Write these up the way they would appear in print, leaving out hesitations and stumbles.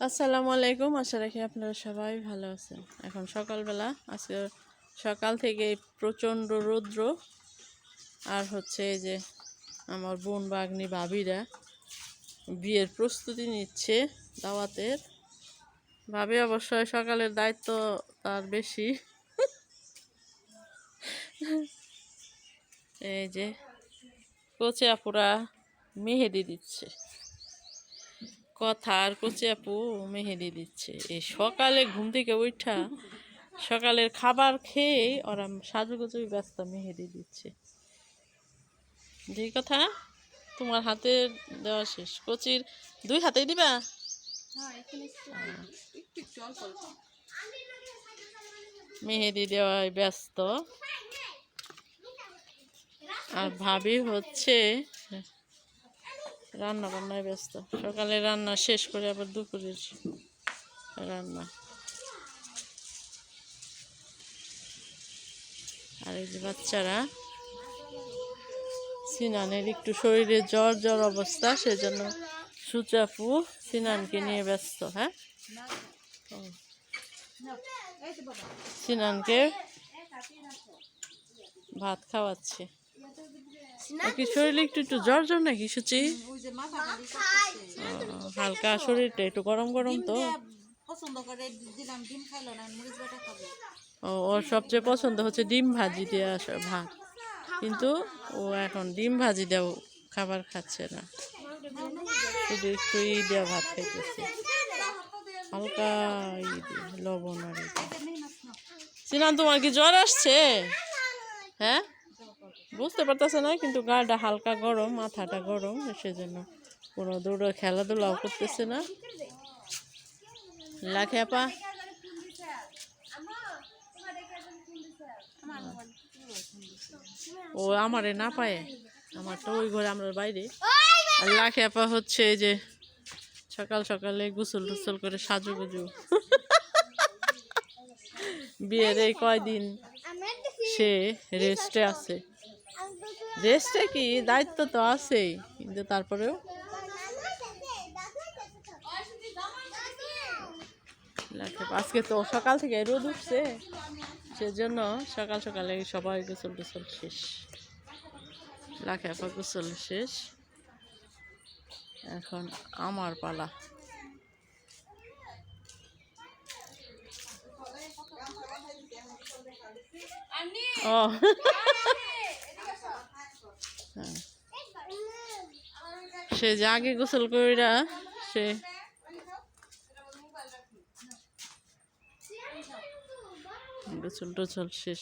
আসসালামু আলাইকুম। আশা রাখি আপনারা সবাই ভালো আছেন। এখন সকালবেলা, আজকে সকাল থেকে প্রচণ্ড রৌদ্র। আর হচ্ছে এই যে আমার বোন বাগনি ভাবিরা বিয়ের প্রস্তুতি নিচ্ছে দাওয়াতের। ভাবি অবশ্যই সকালের দায়িত্ব তার বেশি। এই যে কোচে আপুরা মেহেদি দিচ্ছে, কথা আর কোচে আপু মেহেদি দিচ্ছে। এই সকালে ঘুম থেকে উঠা সকালের খাবার খেয়ে ওরা সাজুগুজু ব্যস্ত মেহেদি দিচ্ছে। যে কথা তোমার হাতে দেওয়া শেষ, কচির দুই হাতেই দিবা। মেহেদি দেওয়ায় ব্যস্ত। আর ভাবি হচ্ছে রান্না বান্নায় ব্যস্ত। সকালে রান্না শেষ করে আবার দুপুরের রান্না। আর এই যে বাচ্চারা, সিনানের একটু শরীরে জ্বর জ্বর অবস্থা, সেজন্য সুচাপু সিনানকে নিয়ে ব্যস্ত। হ্যাঁ, সিনানকে ভাত খাওয়াচ্ছে। কি শরীরে একটু একটু জ্বর জ্বর নাকি সুচি? হালকা, শরীরটা একটু গরম গরম তো। ওর সবচেয়ে পছন্দ হচ্ছে ডিম ভাজি দেওয়া ভাত, কিন্তু ও এখন ডিম ভাজি দেও খাবার খাচ্ছে না, শুধু একটু দেওয়া ভাত খাইতেছে, হালকা লবণ। আর সিনান, তোমার কি জ্বর আসছে? হ্যাঁ, বুঝতে পারতেছে না, কিন্তু গাটা হালকা গরম, মাথাটা গরম, সেজন্য কোনো দৌড় খেলাধুলাও করতেছে না। লাখে আপা ও আমারে না পায়, আমার তো ওই ঘরে, আমরা বাইরে। আর লাখে আপা হচ্ছে এই যে সকাল সকালে গোসল টুসল করে সাজুগুজু। বিয়ের এই কয়দিন সে রেস্টে আছে। রেস্টে কি, দায়িত্ব তো আছেই, কিন্তু তারপরেও আজকে তো সকাল থেকে রোদ উঠছে, সেজন্য সকাল সকালে সবাই গোসল টোসল শেষ। লাখে আপা গোসল শেষ, এখন আমার পালা। ও সে যে আগে গোসল কইরা সে গোসল টোসল শেষ।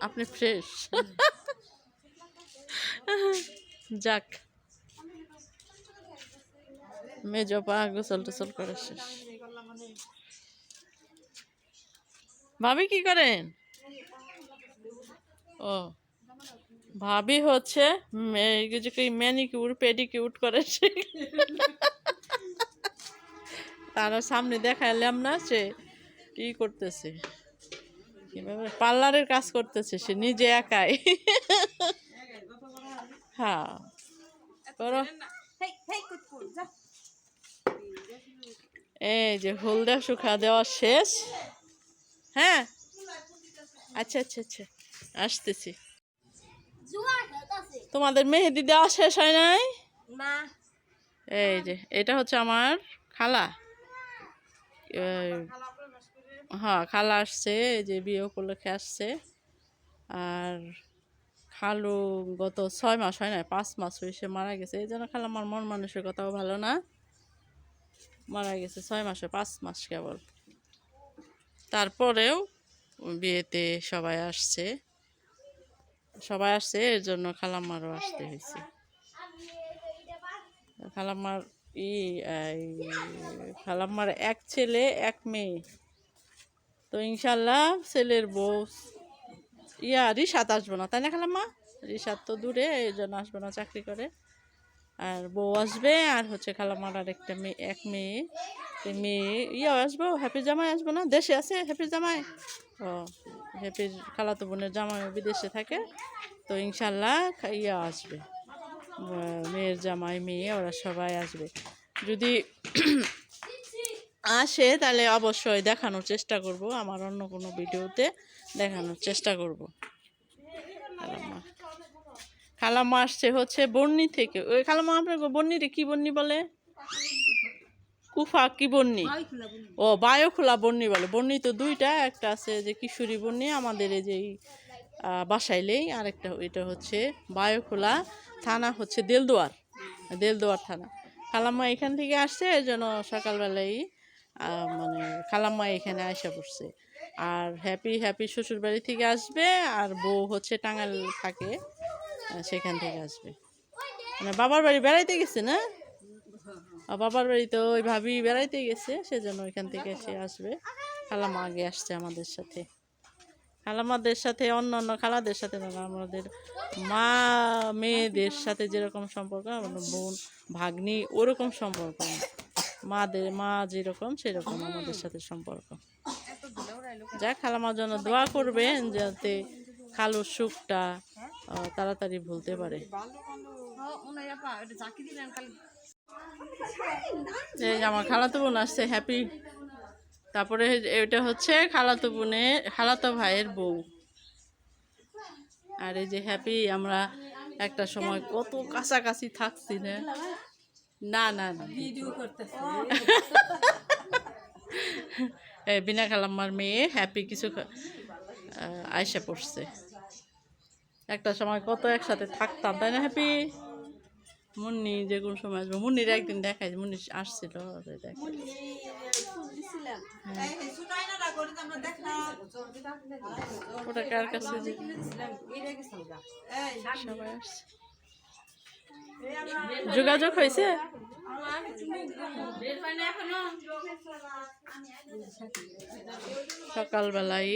আপনি ফ্রেশ? যাক, মেজপা গোসল টোসল করে শেষ। ভাবি কি করেন? ও, ভাবি হচ্ছে ম্যানিকিউর পেডিকিউর করে। তারা সামনে দেখাইলাম না, সে ই করতেছে, কিভাবে পার্লারের কাজ করতেছে সে নিজে একাই। হ্যাঁ, করো। এই যে হলদা শুকা দেওয়া শেষ। হ্যাঁ, আচ্ছা আচ্ছা আচ্ছা, আসতেছি। তোমাদের মেহেদি দেওয়া শেষ হয় নাই? এই যে এটা হচ্ছে আমার খালা। হ্যাঁ, খালা আসছে, এই যে বিয়ে উপলক্ষে আসছে। আর খালু গত 6 মাস হয় না, 5 মাস হয়েছে মারা গেছে। এই জন্য খালা আমার মন মানুষের কথাও ভালো না, মারা গেছে 6 মাসে 5 মাস কেবল। তারপরেও বিয়েতে সবাই আসছে, এর জন্য খালাম্মারও আসতে হয়েছে। খালাম্মার খালাম্মার এক ছেলে এক মেয়ে, তো ইনশাল্লাহ ছেলের বউ রিশাদ আসবো না, তাই না খালাম্মা? রিশাদ তো দূরে, এই জন্য আসবো না, চাকরি করে। আর বউ আসবে, আর হচ্ছে খালাম্মার আর একটা মেয়ে, এক মেয়ে। আসবো, হ্যাপি জামাই আসবো না, দেশে আছে হ্যাপি জামাই। ও, হ্যাপির খালাতো বোনের জামাই বিদেশে থাকে, তো ইনশাল্লাহ আসবে, মেয়ের জামাই মেয়ে ওরা সবাই আসবে। যদি আসে তাহলে অবশ্যই দেখানোর চেষ্টা করব, আমার অন্য কোনো ভিডিওতে দেখানোর চেষ্টা করব। খালাম্মা খালাম্মা আসছে হচ্ছে বন্নি থেকে। ওই খালাম্মা আপনার বন্নিরে কি বন্নি বলে? কুফা কি বন্নি? ও বায়োখোলা বন্নি বলে। বন্নি তো দুইটা, একটা আছে যে কিশোরী বন্নি আমাদের এই যে বাসাইলেই, আর একটা এটা হচ্ছে বায়োখোলা থানা হচ্ছে দেলদুয়ার থানা। খালাম্মা এখান থেকে আসছে, এর জন্য সকালবেলায় মানে খালাম্মা এখানে আইসা পড়ছে। আর হ্যাপি শ্বশুর বাড়ি থেকে আসবে, আর বউ হচ্ছে টাঙ্গাইল থাকে, সেখান থেকে আসবে। মানে বাবার বাড়ি বেড়াইতে গেছে না, বাবার বাড়ি তো ওই ভাবি বেড়াইতে গেছে, সেজন্য ওইখান থেকে সে আসবে। খালাম্মা আগে আসছে আমাদের সাথে, খালাম্মাদের সাথে অন্য অন্য খালাদের সাথে না, আমাদের মা মেয়েদের সাথে যেরকম সম্পর্ক, আমাদের বোন ভাগ্নি ওরকম সম্পর্ক না। মা যেরকম সেরকম আমাদের সাথে সম্পর্ক। যা খালাম্মার জন্য দোয়া করবেন যাতে খালুর সুখটা তাড়াতাড়ি ভুলতে পারে। আমার খালাতো বোন আসছে হ্যাপি, তারপরে এটা হচ্ছে খালাতো ভাইয়ের বউ। আর এই যে হ্যাপি, আমরা একটা সময় কত কাছাকাছি থাকছি না। না না না ভিডিও করতেছে। বিনা খালাম্মার মেয়ে হ্যাপি কিছু আয়সা পড়ছে। একটা সময় কত একসাথে থাকতাম, তাই না হ্যাপি? মুন্নি যে কোন সময় আসবে, মুন্নির একদিন দেখাই, মুন্নি আসছিল ওটা কার কাছে সবাই আসছে, যোগাযোগ হয়েছে। সকালবেলায়